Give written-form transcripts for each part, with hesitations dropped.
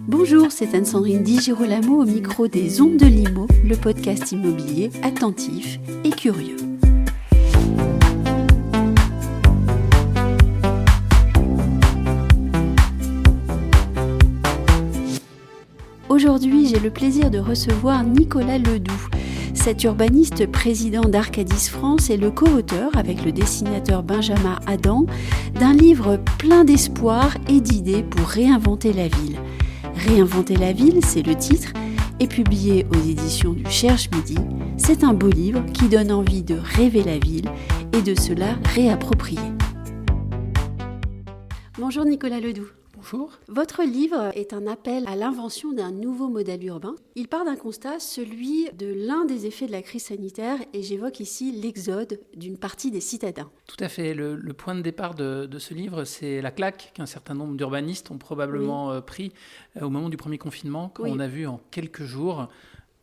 Bonjour, c'est Anne-Sandrine Di Girolamo au micro des Ondes de l'Immo, le podcast immobilier attentif et curieux. Aujourd'hui, j'ai le plaisir de recevoir Nicolas Ledoux. Cet urbaniste président d'Arcadis France est le co-auteur, avec le dessinateur Benjamin Adam, d'un livre plein d'espoir et d'idées pour réinventer la ville. Réinventer la ville, c'est le titre, et publié aux éditions du Cherche Midi, c'est un beau livre qui donne envie de rêver la ville et de se la réapproprier. Bonjour Nicolas Ledoux. Bonjour. Votre livre est un appel à l'invention d'un nouveau modèle urbain. Il part d'un constat, celui de l'un des effets de la crise sanitaire, et j'évoque ici l'exode d'une partie des citadins. Tout à fait. Le point de départ de ce livre, c'est la claque qu'un certain nombre d'urbanistes ont probablement pris au moment du premier confinement, quand on a vu en quelques jours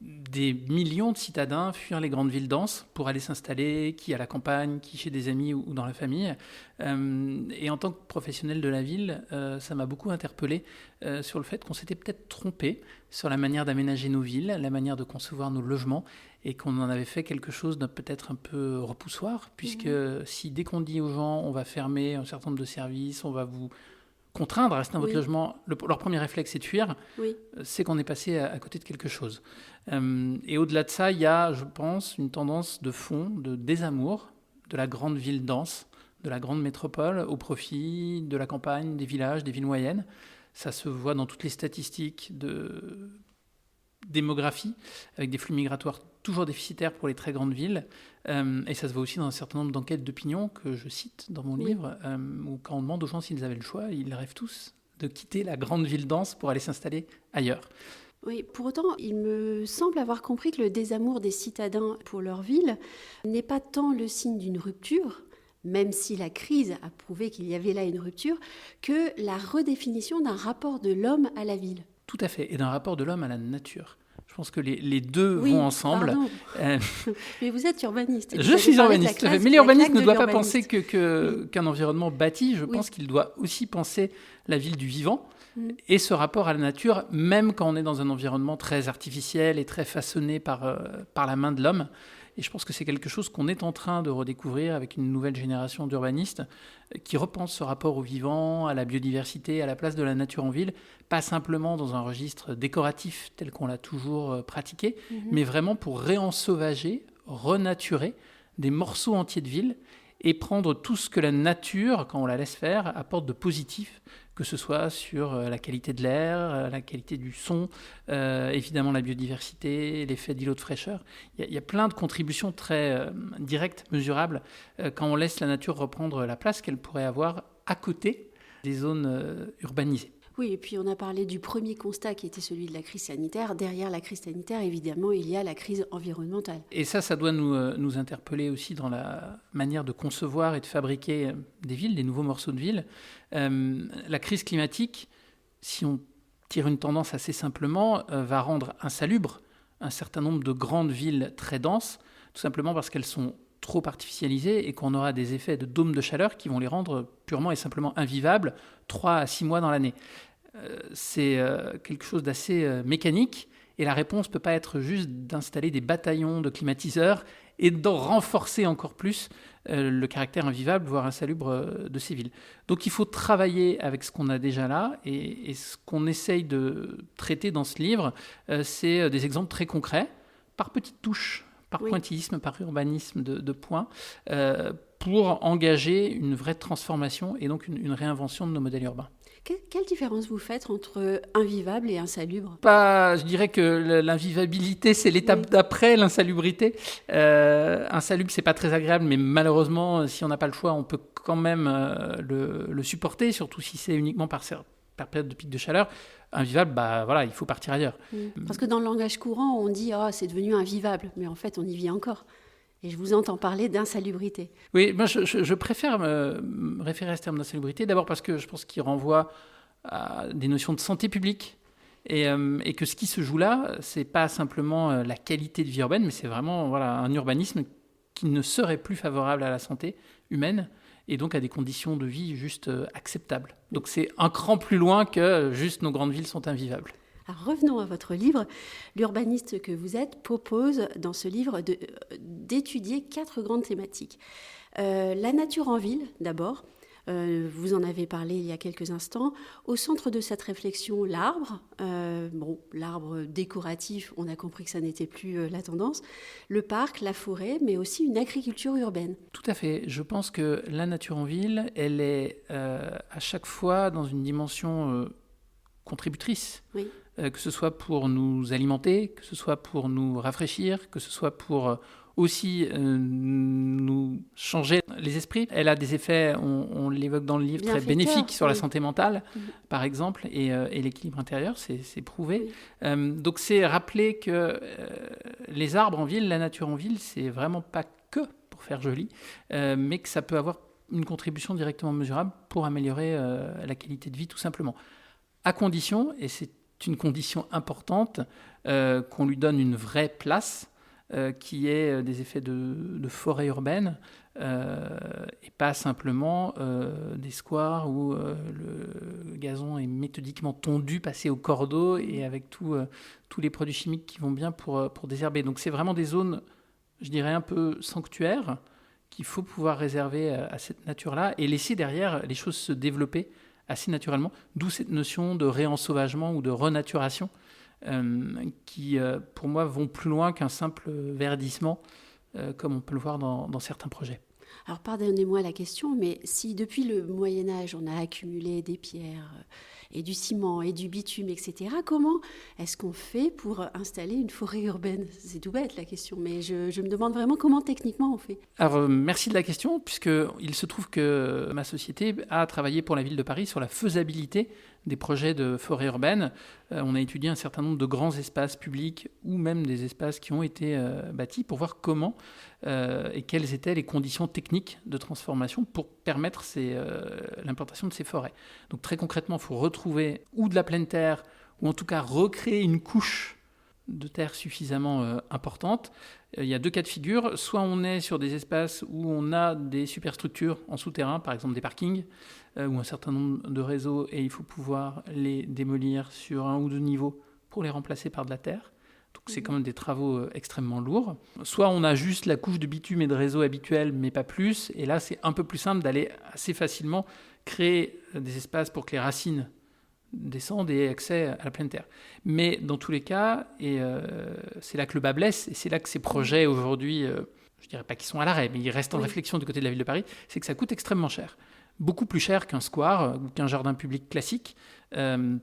des millions de citadins fuir les grandes villes denses pour aller s'installer, qui à la campagne, qui chez des amis ou dans la famille. Et en tant que professionnel de la ville, ça m'a beaucoup interpellé sur le fait qu'on s'était peut-être trompé sur la manière d'aménager nos villes, la manière de concevoir nos logements, et qu'on en avait fait quelque chose de peut-être un peu repoussoir, puisque si dès qu'on dit aux gens on va fermer un certain nombre de services, on va vous contraindre à rester dans votre logement, leur premier réflexe c'est de fuir, c'est qu'on est passé à côté de quelque chose. Et au-delà de ça, il y a, je pense, une tendance de fond, de désamour de la grande ville dense, de la grande métropole, au profit de la campagne, des villages, des villes moyennes. Ça se voit dans toutes les statistiques de démographie, avec des flux migratoires toujours déficitaires pour les très grandes villes. Et ça se voit aussi dans un certain nombre d'enquêtes d'opinion que je cite dans mon livre, où quand on demande aux gens s'ils avaient le choix, ils rêvent tous de quitter la grande ville dense pour aller s'installer ailleurs. Oui, pour autant, il me semble avoir compris que le désamour des citadins pour leur ville n'est pas tant le signe d'une rupture, même si la crise a prouvé qu'il y avait là une rupture, que la redéfinition d'un rapport de l'homme à la ville. Tout à fait, et d'un rapport de l'homme à la nature. Je pense que les deux vont ensemble. Mais vous êtes urbaniste. Je suis urbaniste, mais l'urbaniste ne doit pas penser qu'un environnement bâti. Je pense qu'il doit aussi penser la ville du vivant et ce rapport à la nature, même quand on est dans un environnement très artificiel et très façonné par la main de l'homme. Et je pense que c'est quelque chose qu'on est en train de redécouvrir avec une nouvelle génération d'urbanistes qui repensent ce rapport au vivant, à la biodiversité, à la place de la nature en ville, pas simplement dans un registre décoratif tel qu'on l'a toujours pratiqué, mais vraiment pour réensauvager, renaturer des morceaux entiers de ville et prendre tout ce que la nature, quand on la laisse faire, apporte de positif, que ce soit sur la qualité de l'air, la qualité du son, évidemment la biodiversité, l'effet d'îlot de fraîcheur. Il y a plein de contributions très directes, mesurables, quand on laisse la nature reprendre la place qu'elle pourrait avoir à côté des zones urbanisées. Oui, et puis on a parlé du premier constat qui était celui de la crise sanitaire. Derrière la crise sanitaire, évidemment, il y a la crise environnementale. Et ça doit nous interpeller aussi dans la manière de concevoir et de fabriquer des villes, des nouveaux morceaux de villes. La crise climatique, si on tire une tendance assez simplement, va rendre insalubre un certain nombre de grandes villes très denses, tout simplement parce qu'elles sont trop artificialisées et qu'on aura des effets de dôme de chaleur qui vont les rendre purement et simplement invivables 3 à 6 mois dans l'année. C'est quelque chose d'assez mécanique et la réponse ne peut pas être juste d'installer des bataillons de climatiseurs et d'en renforcer encore plus le caractère invivable, voire insalubre de ces villes. Donc il faut travailler avec ce qu'on a déjà là et ce qu'on essaye de traiter dans ce livre, c'est des exemples très concrets, par petites touches, par pointillisme, par urbanisme de points, pour engager une vraie transformation et donc une réinvention de nos modèles urbains. Quelle différence vous faites entre invivable et insalubre ? Je dirais que l'invivabilité, c'est l'étape d'après l'insalubrité. Insalubre, c'est pas très agréable, mais malheureusement, si on n'a pas le choix, on peut quand même le supporter, surtout si c'est uniquement par période de pic de chaleur. Invivable, il faut partir ailleurs. Parce que dans le langage courant, on dit « c'est devenu invivable », mais en fait, on y vit encore. Et je vous entends parler d'insalubrité. Oui, moi je préfère me référer à ce terme d'insalubrité, d'abord parce que je pense qu'il renvoie à des notions de santé publique, et que ce qui se joue là, c'est pas simplement la qualité de vie urbaine, mais c'est vraiment un urbanisme qui ne serait plus favorable à la santé humaine et donc à des conditions de vie juste acceptables. Donc c'est un cran plus loin que juste nos grandes villes sont invivables. Alors revenons à votre livre. L'urbaniste que vous êtes propose dans ce livre d'étudier 4 grandes thématiques. La nature en ville, d'abord. Vous en avez parlé il y a quelques instants. Au centre de cette réflexion, l'arbre. L'arbre décoratif, on a compris que ça n'était plus la tendance. Le parc, la forêt, mais aussi une agriculture urbaine. Tout à fait. Je pense que la nature en ville, elle est à chaque fois dans une dimension contributrice. Oui. Que ce soit pour nous alimenter, que ce soit pour nous rafraîchir, que ce soit pour aussi nous changer les esprits. Elle a des effets, on l'évoque dans le livre, très bénéfiques sur la santé mentale, par exemple, et l'équilibre intérieur, c'est prouvé. Oui. Donc c'est rappeler que les arbres en ville, la nature en ville, c'est vraiment pas que pour faire joli, mais que ça peut avoir une contribution directement mesurable pour améliorer la qualité de vie, tout simplement. À condition, et c'est une condition importante, qu'on lui donne une vraie place, qui est des effets de forêt urbaine, et pas simplement des squares où le gazon est méthodiquement tondu, passé au cordeau, et avec tous les produits chimiques qui vont bien pour désherber. Donc c'est vraiment des zones, je dirais, un peu sanctuaires, qu'il faut pouvoir réserver à cette nature-là, et laisser derrière les choses se développer assez naturellement, d'où cette notion de réensauvagement ou de renaturation qui, pour moi, vont plus loin qu'un simple verdissement, comme on peut le voir dans certains projets. Alors, pardonnez-moi la question, mais si depuis le Moyen-Âge, on a accumulé des pierres et du ciment et du bitume, etc., comment est-ce qu'on fait pour installer une forêt urbaine ? C'est tout bête la question, mais je me demande vraiment comment techniquement on fait. Alors, merci de la question, puisqu'il se trouve que ma société a travaillé pour la ville de Paris sur la faisabilité des projets de forêt urbaine. On a étudié un certain nombre de grands espaces publics ou même des espaces qui ont été bâtis pour voir comment et quelles étaient les conditions techniques de transformation pour permettre l'implantation de ces forêts. Donc très concrètement, il faut retrouver ou de la pleine terre ou en tout cas recréer une couche de terre suffisamment importante. Il y a 2 cas de figure. Soit on est sur des espaces où on a des superstructures en souterrain, par exemple des parkings, ou un certain nombre de réseaux, et il faut pouvoir les démolir sur 1 ou 2 niveaux pour les remplacer par de la terre. Donc c'est quand même des travaux extrêmement lourds. Soit on a juste la couche de bitume et de réseau habituelle, mais pas plus. Et là, c'est un peu plus simple d'aller assez facilement créer des espaces pour que les racines descendent et aient accès à la pleine terre. Mais dans tous les cas, et c'est là que le bas blesse, et c'est là que ces projets aujourd'hui, je ne dirais pas qu'ils sont à l'arrêt, mais ils restent en réflexion du côté de la ville de Paris, c'est que ça coûte extrêmement cher. Beaucoup plus cher qu'un square ou qu'un jardin public classique,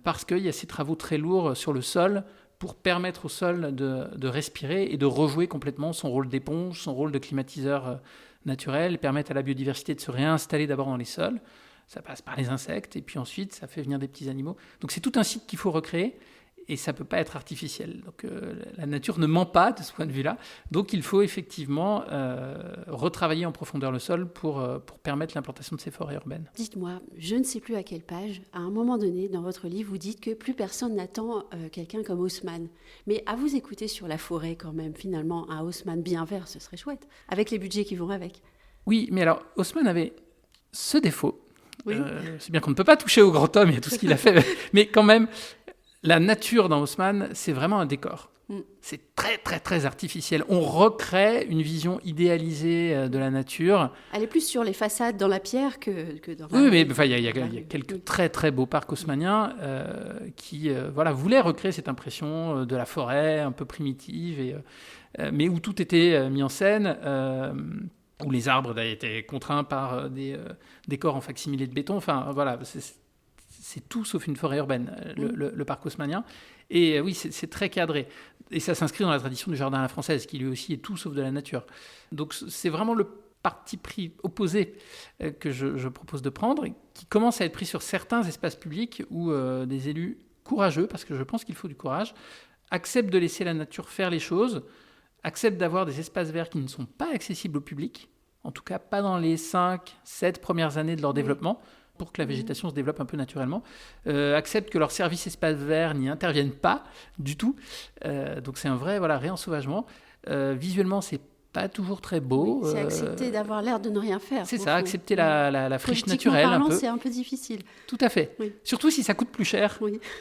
parce qu'il y a ces travaux très lourds sur le sol pour permettre au sol de respirer et de rejouer complètement son rôle d'éponge, son rôle de climatiseur naturel, permettre à la biodiversité de se réinstaller d'abord dans les sols. Ça passe par les insectes, et puis ensuite, ça fait venir des petits animaux. Donc c'est tout un cycle qu'il faut recréer, et ça ne peut pas être artificiel. Donc la nature ne ment pas de ce point de vue-là. Donc il faut effectivement retravailler en profondeur le sol pour permettre l'implantation de ces forêts urbaines. Dites-moi, je ne sais plus à quelle page, à un moment donné, dans votre livre, vous dites que plus personne n'attend quelqu'un comme Haussmann. Mais à vous écouter sur la forêt quand même, finalement, un Haussmann bien vert, ce serait chouette, avec les budgets qui vont avec. Oui, mais alors Haussmann avait ce défaut. Oui. C'est bien qu'on ne peut pas toucher au grand homme et à tout ce qu'il a fait, mais quand même, la nature dans Haussmann, c'est vraiment un décor. C'est très, très, très artificiel. On recrée une vision idéalisée de la nature. Elle est plus sur les façades dans la pierre que dans la... Oui, mais il y a quelques très, très beaux parcs haussmanniens qui voulaient recréer cette impression de la forêt un peu primitive, mais où tout était mis en scène, où les arbres étaient contraints par des décors en facsimilé de béton. Enfin, voilà, c'est tout sauf une forêt urbaine, le parc haussmannien. Et oui, c'est très cadré. Et ça s'inscrit dans la tradition du jardin à la française, qui lui aussi est tout sauf de la nature. Donc c'est vraiment le parti pris opposé que je propose de prendre, et qui commence à être pris sur certains espaces publics où des élus courageux, parce que je pense qu'il faut du courage, acceptent de laisser la nature faire les choses, acceptent d'avoir des espaces verts qui ne sont pas accessibles au public, en tout cas pas dans les 5-7 premières années de leur développement, pour que la végétation se développe un peu naturellement, acceptent que leurs services espaces verts n'y interviennent pas du tout. Donc c'est un vrai réensauvagement. Visuellement, c'est pas toujours très beau. Oui, c'est accepter d'avoir l'air de ne rien faire. C'est ça, accepter la friche naturelle parlant, un peu. C'est un peu difficile. Tout à fait. Oui. Surtout si ça coûte plus cher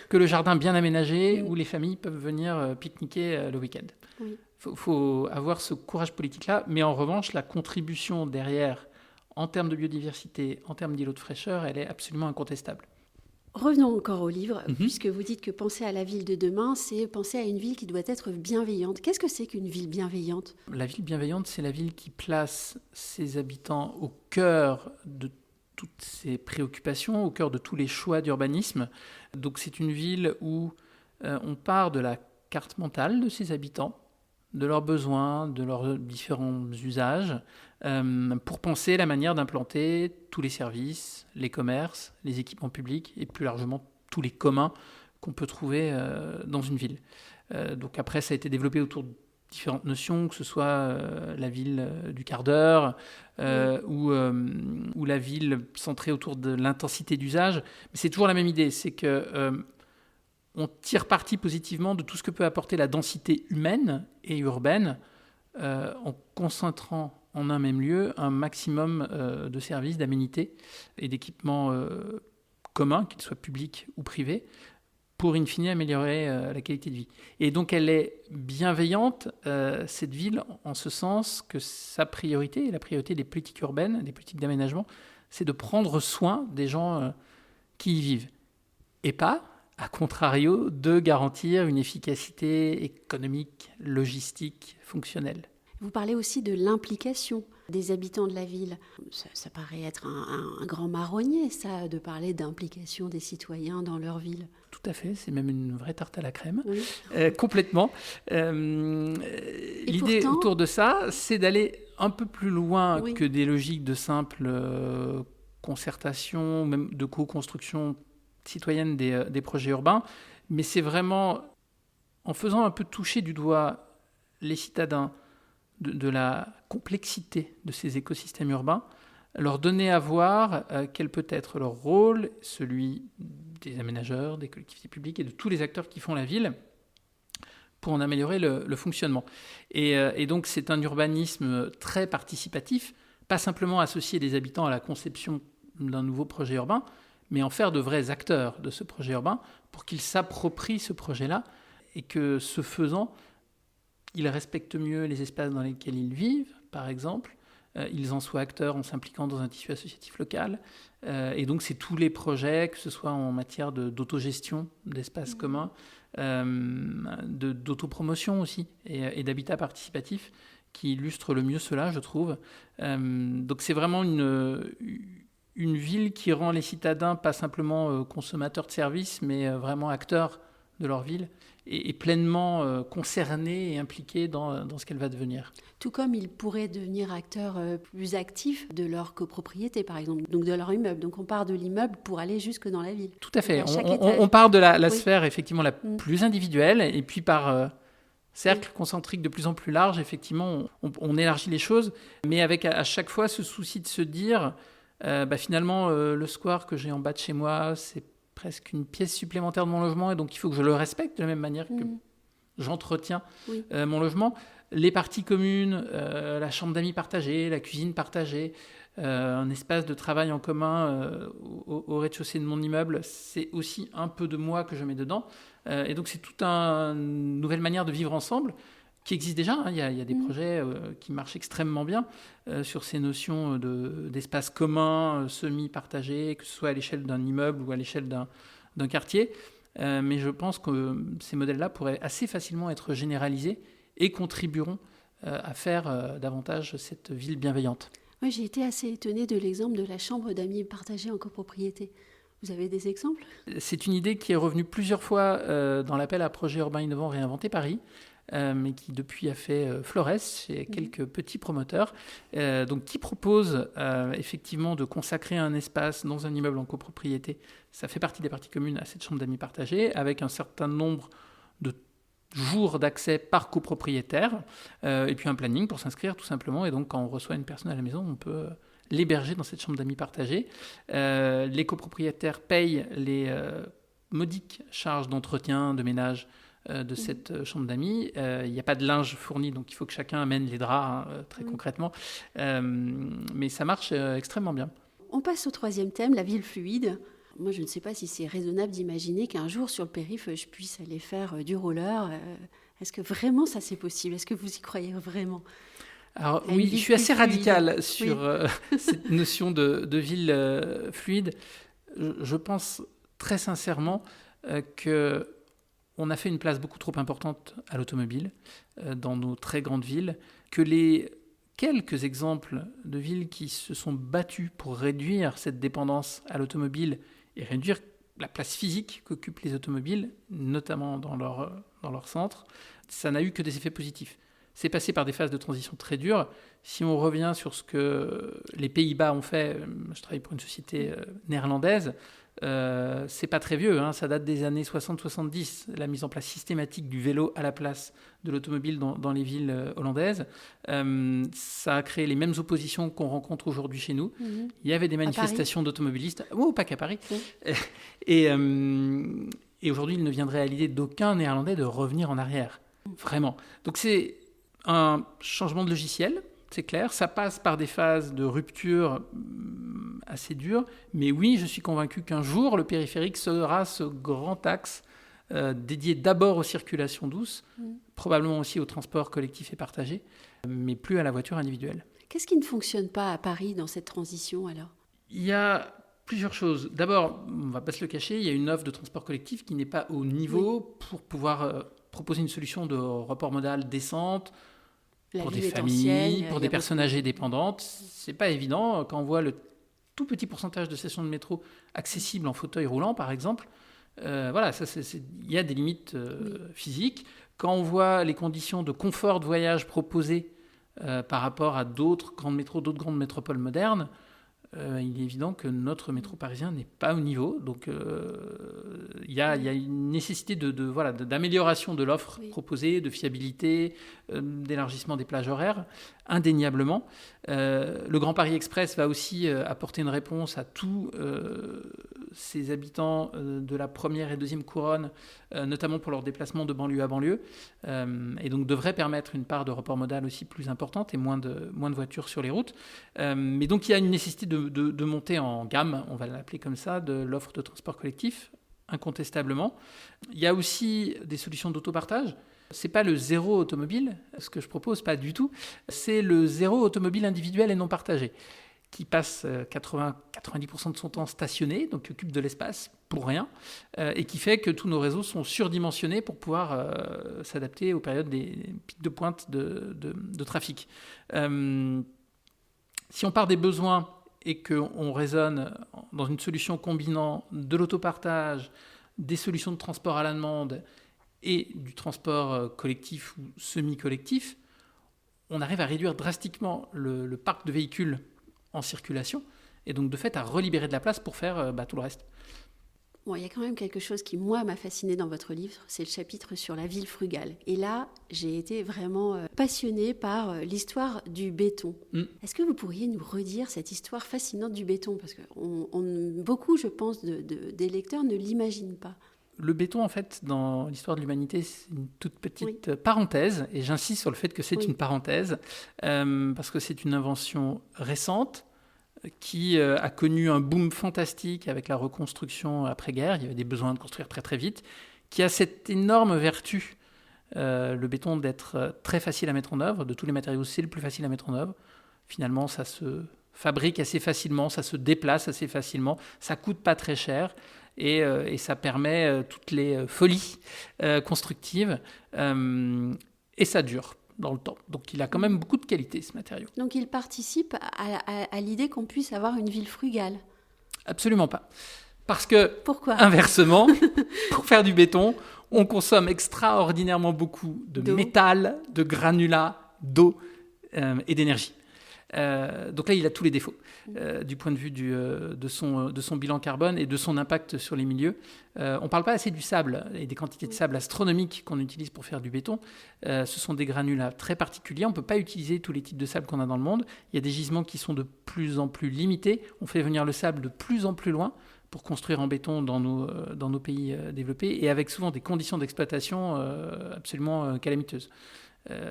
que le jardin bien aménagé où les familles peuvent venir pique-niquer le week-end. Oui. Faut avoir ce courage politique-là, mais en revanche, la contribution derrière, en termes de biodiversité, en termes d'îlots de fraîcheur, elle est absolument incontestable. Revenons encore au livre, puisque vous dites que penser à la ville de demain, c'est penser à une ville qui doit être bienveillante. Qu'est-ce que c'est qu'une ville bienveillante ? La ville bienveillante, c'est la ville qui place ses habitants au cœur de toutes ses préoccupations, au cœur de tous les choix d'urbanisme. Donc c'est une ville où on part de la carte mentale de ses habitants, de leurs besoins, de leurs différents usages, pour penser la manière d'implanter tous les services, les commerces, les équipements publics et plus largement tous les communs qu'on peut trouver dans une ville. Donc après, ça a été développé autour de différentes notions, que ce soit la ville du quart d'heure ou la ville centrée autour de l'intensité d'usage. Mais c'est toujours la même idée, c'est que on tire parti positivement de tout ce que peut apporter la densité humaine et urbaine en concentrant en un même lieu un maximum de services, d'aménités et d'équipements communs, qu'ils soient publics ou privés, pour in fine améliorer la qualité de vie. Et donc elle est bienveillante, cette ville, en ce sens que sa priorité, et la priorité des politiques urbaines, des politiques d'aménagement, c'est de prendre soin des gens qui y vivent. Et pas, à contrario, de garantir une efficacité économique, logistique, fonctionnelle. Vous parlez aussi de l'implication des habitants de la ville. Ça paraît être un grand marronnier, ça, de parler d'implication des citoyens dans leur ville. Tout à fait, c'est même une vraie tarte à la crème, complètement. L'idée pourtant, autour de ça, c'est d'aller un peu plus loin que des logiques de simple concertation, même de co-construction citoyenne des projets urbains, mais c'est vraiment en faisant un peu toucher du doigt les citadins de la complexité de ces écosystèmes urbains, leur donner à voir quel peut être leur rôle, celui des aménageurs, des collectivités publiques et de tous les acteurs qui font la ville, pour en améliorer le fonctionnement. Et donc c'est un urbanisme très participatif, pas simplement associer les habitants à la conception d'un nouveau projet urbain, mais en faire de vrais acteurs de ce projet urbain pour qu'ils s'approprient ce projet-là et que, ce faisant, ils respectent mieux les espaces dans lesquels ils vivent, par exemple. Ils en soient acteurs en s'impliquant dans un tissu associatif local. Et donc, c'est tous les projets, que ce soit en matière d'autogestion d'espaces communs, d'autopromotion aussi, et d'habitat participatif, qui illustrent le mieux cela, je trouve. Donc, c'est vraiment une ville qui rend les citadins pas simplement consommateurs de services, mais vraiment acteurs de leur ville et pleinement concernés et impliqués dans ce qu'elle va devenir. Tout comme ils pourraient devenir acteurs plus actifs de leur copropriété, par exemple, donc de leur immeuble. Donc on part de l'immeuble pour aller jusque dans la ville. Tout à fait. On part de la sphère effectivement la plus individuelle et puis par cercle concentrique de plus en plus large, effectivement, on élargit les choses, mais avec à chaque fois ce souci de se dire finalement le square que j'ai en bas de chez moi, c'est presque une pièce supplémentaire de mon logement et donc il faut que je le respecte de la même manière que j'entretiens mon logement. Les parties communes, la chambre d'amis partagée, la cuisine partagée, un espace de travail en commun au rez-de-chaussée de mon immeuble, c'est aussi un peu de moi que je mets dedans. Et donc c'est toute une nouvelle manière de vivre ensemble qui existe déjà. Il y a des projets qui marchent extrêmement bien sur ces notions d'espace commun, semi-partagé, que ce soit à l'échelle d'un immeuble ou à l'échelle d'un quartier. Mais je pense que ces modèles-là pourraient assez facilement être généralisés et contribueront à faire davantage cette ville bienveillante. Oui, j'ai été assez étonnée de l'exemple de la chambre d'amis partagée en copropriété. Vous avez des exemples ? C'est une idée qui est revenue plusieurs fois dans l'appel à projets urbains innovants Réinventer Paris, mais qui depuis a fait florès chez quelques petits promoteurs, donc qui propose effectivement de consacrer un espace dans un immeuble en copropriété. Ça fait partie des parties communes à cette chambre d'amis partagée, avec un certain nombre de jours d'accès par copropriétaire, et puis un planning pour s'inscrire tout simplement. Et donc quand on reçoit une personne à la maison, on peut l'héberger dans cette chambre d'amis partagée. Les copropriétaires payent les modiques charges d'entretien, de ménage de cette chambre d'amis. Il n'y a pas de linge fourni, donc il faut que chacun amène les draps, très concrètement. Mais ça marche extrêmement bien. On passe au troisième thème, la ville fluide. Moi, je ne sais pas si c'est raisonnable d'imaginer qu'un jour, sur le périph', je puisse aller faire du roller. Est-ce que vraiment ça, c'est possible ? Est-ce que vous y croyez vraiment ? Alors oui, je suis assez radical sur cette notion de ville fluide. Je pense très sincèrement qu'on a fait une place beaucoup trop importante à l'automobile dans nos très grandes villes, que les quelques exemples de villes qui se sont battues pour réduire cette dépendance à l'automobile et réduire la place physique qu'occupent les automobiles, notamment dans leur centre, ça n'a eu que des effets positifs. C'est passé par des phases de transition très dures. Si on revient sur ce que les Pays-Bas ont fait, je travaille pour une société néerlandaise, c'est pas très vieux, ça date des années 60-70, la mise en place systématique du vélo à la place de l'automobile dans les villes hollandaises. Ça a créé les mêmes oppositions qu'on rencontre aujourd'hui chez nous. Il y avait des manifestations d'automobilistes, pas qu'à Paris. Et aujourd'hui, il ne viendrait à l'idée d'aucun Néerlandais de revenir en arrière. Vraiment. Donc c'est un changement de logiciel, c'est clair. Ça passe par des phases de rupture assez dures. Mais oui, je suis convaincu qu'un jour, le périphérique sera ce grand axe dédié d'abord aux circulations douces, probablement aussi au transport collectif et partagé, mais plus à la voiture individuelle. Qu'est-ce qui ne fonctionne pas à Paris dans cette transition alors ? Il y a plusieurs choses. D'abord, on ne va pas se le cacher, il y a une offre de transport collectif qui n'est pas au niveau pour pouvoir proposer une solution de report modal décente pour des familles, pour des personnes âgées dépendantes. C'est pas évident. Quand on voit le tout petit pourcentage de stations de métro accessibles en fauteuil roulant, par exemple, il y a des limites physiques. Quand on voit les conditions de confort de voyage proposées par rapport à d'autres grandes métros, d'autres grandes métropoles modernes, il est évident que notre métro parisien n'est pas au niveau. Donc, il y a une nécessité d'amélioration de l'offre proposée, de fiabilité, d'élargissement des plages horaires, indéniablement. Le Grand Paris Express va aussi apporter une réponse à tous ces habitants de la première et deuxième couronne, notamment pour leurs déplacements de banlieue à banlieue, et donc devrait permettre une part de report modal aussi plus importante et moins de voitures sur les routes. Mais donc il y a une nécessité de monter en gamme, on va l'appeler comme ça, de l'offre de transport collectif, incontestablement. Il y a aussi des solutions d'autopartage. C'est pas le zéro automobile, ce que je propose, pas du tout. C'est le zéro automobile individuel et non partagé, qui passe 80-90% de son temps stationné, donc qui occupe de l'espace pour rien, et qui fait que tous nos réseaux sont surdimensionnés pour pouvoir s'adapter aux périodes des pics de pointe de trafic. Si on part des besoins et qu'on raisonne dans une solution combinant de l'autopartage, des solutions de transport à la demande et du transport collectif ou semi-collectif, on arrive à réduire drastiquement le parc de véhicules en circulation, et donc de fait à relibérer de la place pour faire tout le reste. Bon, il y a quand même quelque chose qui, moi, m'a fasciné dans votre livre, c'est le chapitre sur la ville frugale. Et là, j'ai été vraiment passionnée par l'histoire du béton. Est-ce que vous pourriez nous redire cette histoire fascinante du béton ? Parce que beaucoup, je pense, des lecteurs ne l'imaginent pas. Le béton, en fait, dans l'histoire de l'humanité, c'est une toute petite parenthèse, et j'insiste sur le fait que c'est une parenthèse, parce que c'est une invention récente, qui a connu un boom fantastique avec la reconstruction après-guerre. Il y avait des besoins de construire très très vite, qui a cette énorme vertu, le béton, d'être très facile à mettre en œuvre. De tous les matériaux, c'est le plus facile à mettre en œuvre. Finalement, ça se fabrique assez facilement, ça se déplace assez facilement, ça coûte pas très cher, et ça permet toutes les folies constructives, et ça dure dans le temps. Donc il a quand même beaucoup de qualité, ce matériau. Donc il participe à l'idée qu'on puisse avoir une ville frugale ? Absolument pas. Parce que, pourquoi ? Inversement, pour faire du béton, on consomme extraordinairement beaucoup de métal, de granulats, d'eau et d'énergie. Donc là, il a tous les défauts du point de vue de son bilan carbone et de son impact sur les milieux. On ne parle pas assez du sable et des quantités de sable astronomiques qu'on utilise pour faire du béton. Ce sont des granulats très particuliers. On ne peut pas utiliser tous les types de sable qu'on a dans le monde. Il y a des gisements qui sont de plus en plus limités. On fait venir le sable de plus en plus loin pour construire en béton dans nos pays développés et avec souvent des conditions d'exploitation absolument calamiteuses.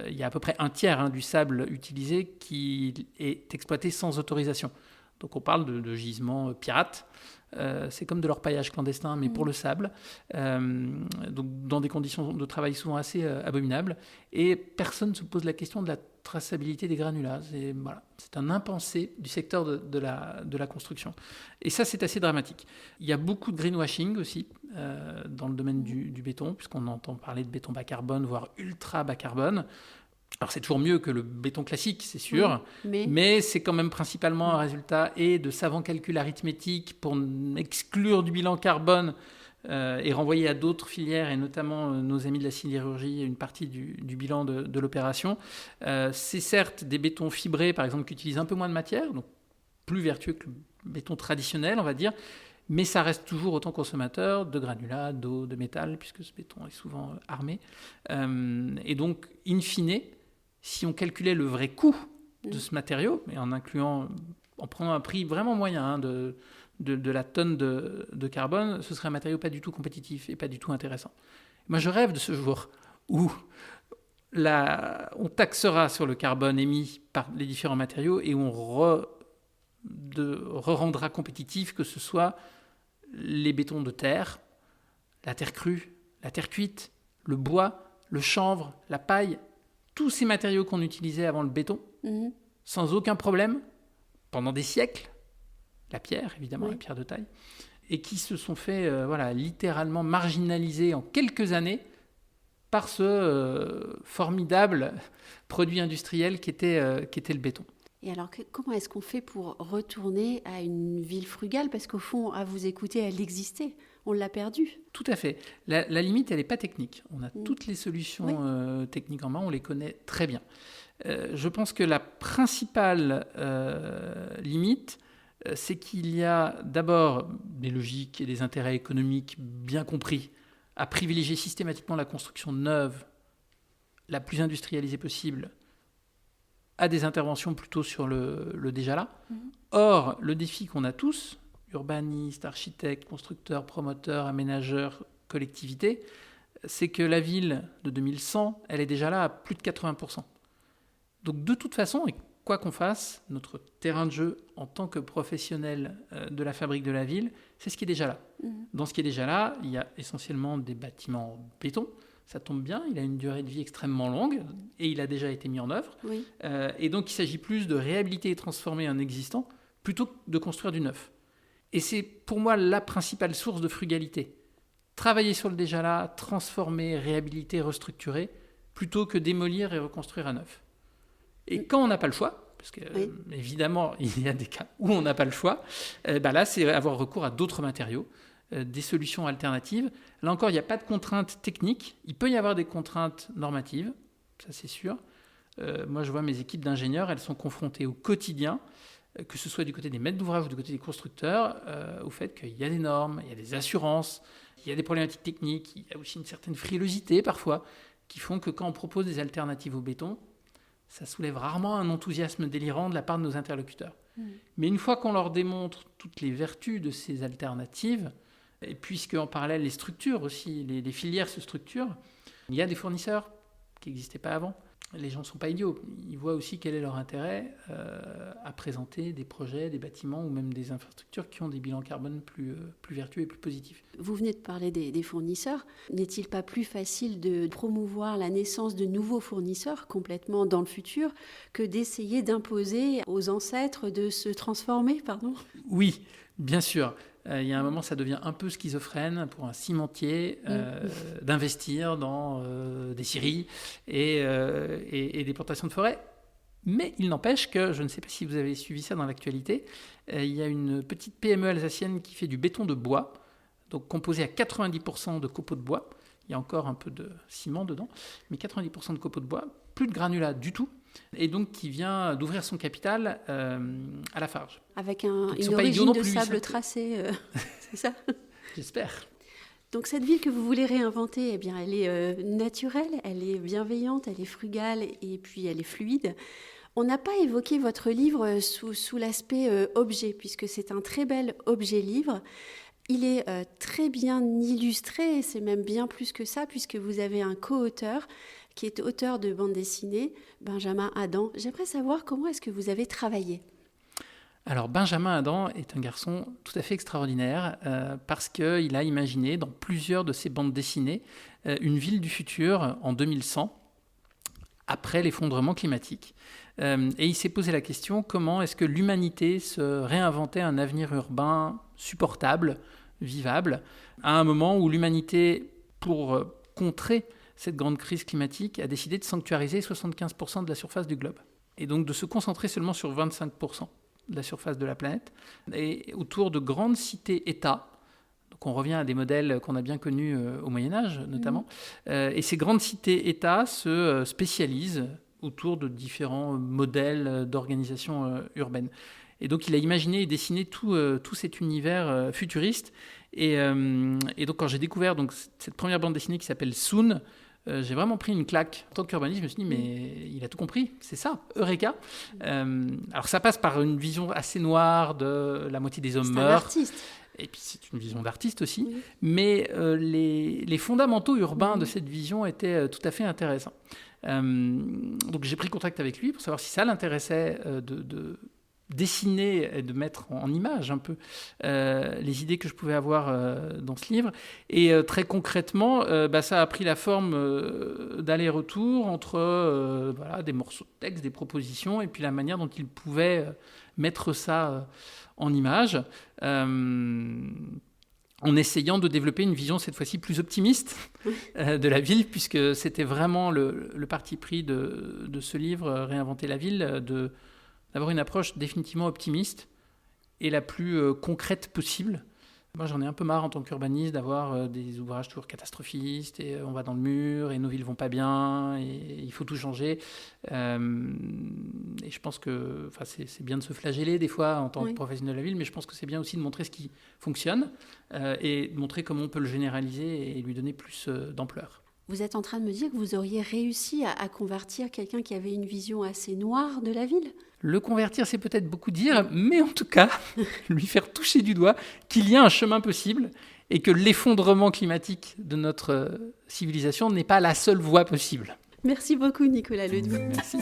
Il y a à peu près un tiers du sable utilisé qui est exploité sans autorisation. Donc on parle de gisements pirates. C'est comme de l'orpaillage clandestin, mais pour le sable. Donc dans des conditions de travail souvent assez abominables. Et personne ne se pose la question de la traçabilité des granulats. C'est un impensé du secteur de la construction. Et ça, c'est assez dramatique. Il y a beaucoup de greenwashing aussi dans le domaine du béton, puisqu'on entend parler de béton bas carbone, voire ultra bas carbone. Alors c'est toujours mieux que le béton classique, c'est sûr, mais c'est quand même principalement un résultat de savants calculs arithmétiques pour exclure du bilan carbone et renvoyer à d'autres filières, et notamment nos amis de la sidérurgie, une partie du bilan de l'opération. C'est certes des bétons fibrés, par exemple, qui utilisent un peu moins de matière, donc plus vertueux que le béton traditionnel, on va dire, mais ça reste toujours autant consommateur de granulats, d'eau, de métal, puisque ce béton est souvent armé. Et donc, in fine, si on calculait le vrai coût de ce matériau, et en prenant un prix vraiment moyen de la tonne de carbone, ce serait un matériau pas du tout compétitif et pas du tout intéressant. Moi, je rêve de ce jour où on taxera sur le carbone émis par les différents matériaux et où on rendra compétitif, que ce soit les bétons de terre, la terre crue, la terre cuite, le bois, le chanvre, la paille, tous ces matériaux qu'on utilisait avant le béton, sans aucun problème, pendant des siècles, la pierre, évidemment, la pierre de taille, et qui se sont fait littéralement marginaliser en quelques années par ce formidable produit industriel qui était le béton. Et alors, comment est-ce qu'on fait pour retourner à une ville frugale ? Parce qu'au fond, à vous écouter, elle existait. On l'a perdue. Tout à fait. La limite, elle n'est pas technique. On a toutes les solutions techniques en main, on les connaît très bien. Je pense que la principale limite, c'est qu'il y a d'abord des logiques et des intérêts économiques bien compris à privilégier systématiquement la construction neuve, la plus industrialisée possible, à des interventions plutôt sur le déjà là. Or, le défi qu'on a tous, urbanistes, architectes, constructeurs, promoteurs, aménageurs, collectivités, c'est que la ville de 2100, elle est déjà là à plus de 80%. Donc de toute façon, et quoi qu'on fasse, notre terrain de jeu en tant que professionnel de la fabrique de la ville, c'est ce qui est déjà là. Dans ce qui est déjà là, il y a essentiellement des bâtiments en béton. Ça tombe bien, il a une durée de vie extrêmement longue et il a déjà été mis en œuvre. Et donc, il s'agit plus de réhabiliter et transformer un existant plutôt que de construire du neuf. Et c'est pour moi la principale source de frugalité. Travailler sur le déjà là, transformer, réhabiliter, restructurer, plutôt que démolir et reconstruire à neuf. Et quand on n'a pas le choix, parce que évidemment, il y a des cas où on n'a pas le choix, là, c'est avoir recours à d'autres matériaux, des solutions alternatives. Là encore, il n'y a pas de contraintes techniques. Il peut y avoir des contraintes normatives, ça c'est sûr. Moi, je vois mes équipes d'ingénieurs, elles sont confrontées au quotidien, que ce soit du côté des maîtres d'ouvrage ou du côté des constructeurs, au fait qu'il y a des normes, il y a des assurances, il y a des problématiques techniques, il y a aussi une certaine frilosité parfois, qui font que quand on propose des alternatives au béton, ça soulève rarement un enthousiasme délirant de la part de nos interlocuteurs. Mais une fois qu'on leur démontre toutes les vertus de ces alternatives, et puisque en parallèle les structures aussi, les filières se structurent, il y a des fournisseurs qui n'existaient pas avant. Les gens ne sont pas idiots. Ils voient aussi quel est leur intérêt à présenter des projets, des bâtiments ou même des infrastructures qui ont des bilans carbone plus vertueux et plus positifs. Vous venez de parler des fournisseurs. N'est-il pas plus facile de promouvoir la naissance de nouveaux fournisseurs complètement dans le futur que d'essayer d'imposer aux ancêtres de se transformer, Oui, bien sûr. Il y a un moment, ça devient un peu schizophrène pour un cimentier d'investir dans des scieries et des plantations de forêt. Mais il n'empêche que, je ne sais pas si vous avez suivi ça dans l'actualité, il y a une petite PME alsacienne qui fait du béton de bois, donc composé à 90% de copeaux de bois. Il y a encore un peu de ciment dedans, mais 90% de copeaux de bois, plus de granulats du tout. et donc qui vient d'ouvrir son capital à Lafarge. Avec une origine de sable tracé, c'est ça ? J'espère. Donc cette ville que vous voulez réinventer, eh bien, elle est naturelle, elle est bienveillante, elle est frugale et puis elle est fluide. On n'a pas évoqué votre livre sous l'aspect objet, puisque c'est un très bel objet-livre. Il est très bien illustré, et c'est même bien plus que ça, puisque vous avez un co-auteur qui est auteur de bande dessinée, Benjamin Adam. J'aimerais savoir comment est-ce que vous avez travaillé. Alors Benjamin Adam est un garçon tout à fait extraordinaire parce qu'il a imaginé dans plusieurs de ses bandes dessinées une ville du futur en 2100, après l'effondrement climatique. Et il s'est posé la question, comment est-ce que l'humanité se réinventait un avenir urbain supportable, vivable, à un moment où l'humanité, pour contrer cette grande crise climatique, a décidé de sanctuariser 75% de la surface du globe. Et donc de se concentrer seulement sur 25% de la surface de la planète, et autour de grandes cités-États. Donc on revient à des modèles qu'on a bien connus au Moyen-Âge, notamment. Et ces grandes cités-États se spécialisent autour de différents modèles d'organisation urbaine. Et donc il a imaginé et dessiné tout cet univers futuriste. Et donc quand j'ai découvert cette première bande dessinée qui s'appelle Soon, j'ai vraiment pris une claque. En tant qu'urbaniste, je me suis dit, mais il a tout compris, c'est ça, Eureka. Alors ça passe par une vision assez noire de la moitié des hommes meurent. Artiste. Et puis c'est une vision d'artiste aussi. Oui. Mais les fondamentaux urbains de cette vision étaient tout à fait intéressants. Donc j'ai pris contact avec lui pour savoir si ça l'intéressait de dessiner et de mettre en image un peu les idées que je pouvais avoir dans ce livre. Et très concrètement, ça a pris la forme d'aller-retour entre des morceaux de texte, des propositions, et puis la manière dont il pouvait mettre ça en image, en essayant de développer une vision cette fois-ci plus optimiste de la ville, puisque c'était vraiment le parti pris de ce livre, Réinventer la ville, d'avoir une approche définitivement optimiste et la plus concrète possible. Moi, j'en ai un peu marre en tant qu'urbaniste d'avoir des ouvrages toujours catastrophistes et on va dans le mur et nos villes vont pas bien et il faut tout changer. Et je pense que c'est bien de se flageller des fois en tant que professionnel de la ville, mais je pense que c'est bien aussi de montrer ce qui fonctionne et de montrer comment on peut le généraliser et lui donner plus d'ampleur. Vous êtes en train de me dire que vous auriez réussi à convertir quelqu'un qui avait une vision assez noire de la ville ? Le convertir, c'est peut-être beaucoup dire, mais en tout cas, lui faire toucher du doigt qu'il y a un chemin possible et que l'effondrement climatique de notre civilisation n'est pas la seule voie possible. Merci beaucoup, Nicolas Ledoux. Merci.